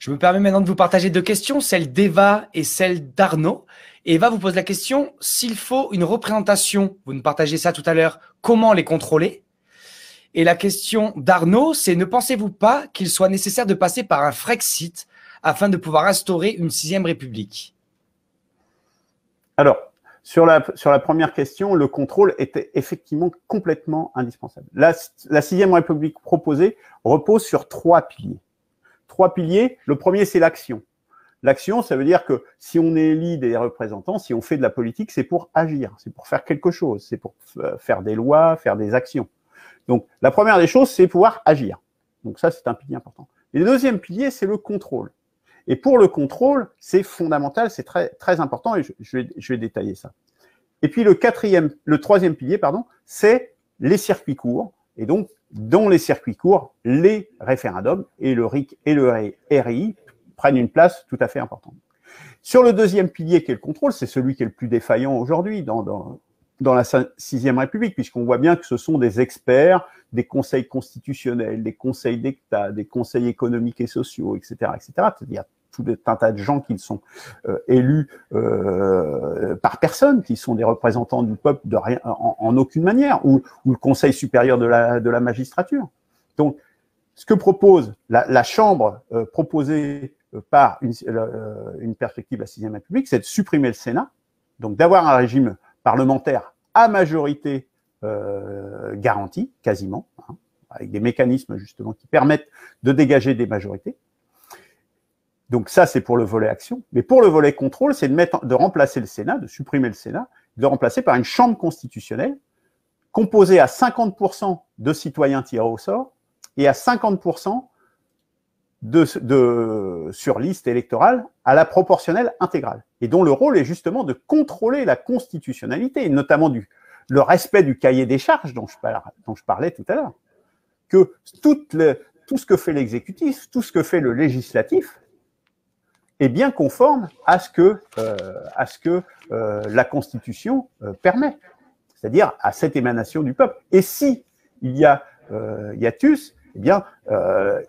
Je me permets maintenant de vous partager deux questions, celle d'Eva et celle d'Arnaud. Eva vous pose la question, s'il faut une représentation, vous nous partagez ça tout à l'heure, comment les contrôler? Et la question d'Arnaud, c'est ne pensez-vous pas qu'il soit nécessaire de passer par un Frexit afin de pouvoir instaurer une sixième république? Alors, sur la première question, le contrôle était effectivement complètement indispensable. La sixième république proposée repose sur trois piliers. Trois piliers. Le premier, c'est l'action. L'action, ça veut dire que si on élit des représentants, si on fait de la politique, c'est pour agir, c'est pour faire quelque chose, c'est pour faire des lois, faire des actions. Donc, la première des choses, c'est pouvoir agir. Donc ça, c'est un pilier important. Et le deuxième pilier, c'est le contrôle. Et pour le contrôle, c'est fondamental, c'est très, très important, et je vais détailler ça. Et puis le troisième pilier, pardon, c'est les circuits courts. Et donc, dans les circuits courts, les référendums et le RIC et le RI prennent une place tout à fait importante. Sur le deuxième pilier, qui est le contrôle, c'est celui qui est le plus défaillant aujourd'hui dans la sixième République, puisqu'on voit bien que ce sont des experts, des conseils constitutionnels, des conseils d'État, des conseils économiques et sociaux, etc., etc. C'est-à-dire tout un tas de gens qui sont élus par personne, qui sont des représentants du peuple en aucune manière, ou le Conseil supérieur de la magistrature. Donc, ce que propose la Chambre proposée par une perspective de la sixième République, c'est de supprimer le Sénat, donc d'avoir un régime parlementaire à majorité garantie, quasiment, hein, avec des mécanismes justement qui permettent de dégager des majorités. Donc ça, c'est pour le volet action. Mais pour le volet contrôle, c'est de remplacer le Sénat, de supprimer le Sénat, de le remplacer par une chambre constitutionnelle composée à 50% de citoyens tirés au sort et à 50% sur liste électorale à la proportionnelle intégrale. Et dont le rôle est justement de contrôler la constitutionnalité, et notamment le respect du cahier des charges dont je parlais tout à l'heure. Que tout ce que fait l'exécutif, tout ce que fait le législatif, est bien conforme à ce que la Constitution permet, c'est-à-dire à cette émanation du peuple. Et si il y a hiatus, eh bien,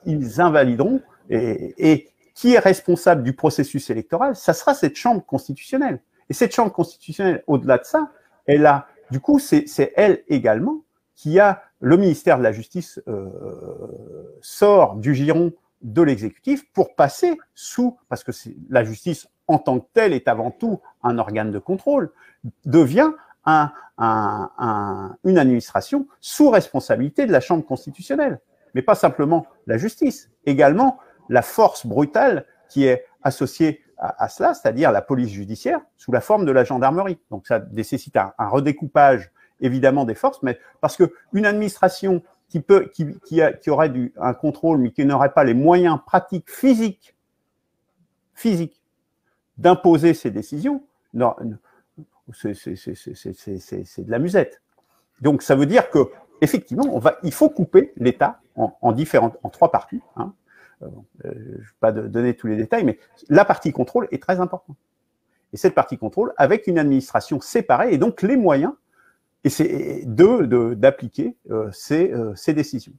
ils invalideront. Et qui est responsable du processus électoral? Ça sera cette Chambre constitutionnelle. Et cette Chambre constitutionnelle, au-delà de ça, du coup, c'est elle également qui a le ministère de la Justice sort du giron de l'exécutif pour passer parce que la justice en tant que telle est avant tout un organe de contrôle, devient une administration sous responsabilité de la Chambre constitutionnelle. Mais pas simplement la justice, également la force brutale qui est associée à cela, c'est-à-dire la police judiciaire sous la forme de la gendarmerie. Donc ça nécessite un redécoupage évidemment des forces, mais parce qu'une administration qui aurait un contrôle, mais qui n'aurait pas les moyens pratiques, physiques, d'imposer ses décisions, non, c'est de la musette. Donc, ça veut dire que, effectivement, il faut couper l'État en trois parties. Hein. Je ne vais pas donner tous les détails, mais la partie contrôle est très importante. Et cette partie contrôle, avec une administration séparée, et donc les moyens, et c'est d'appliquer ces décisions.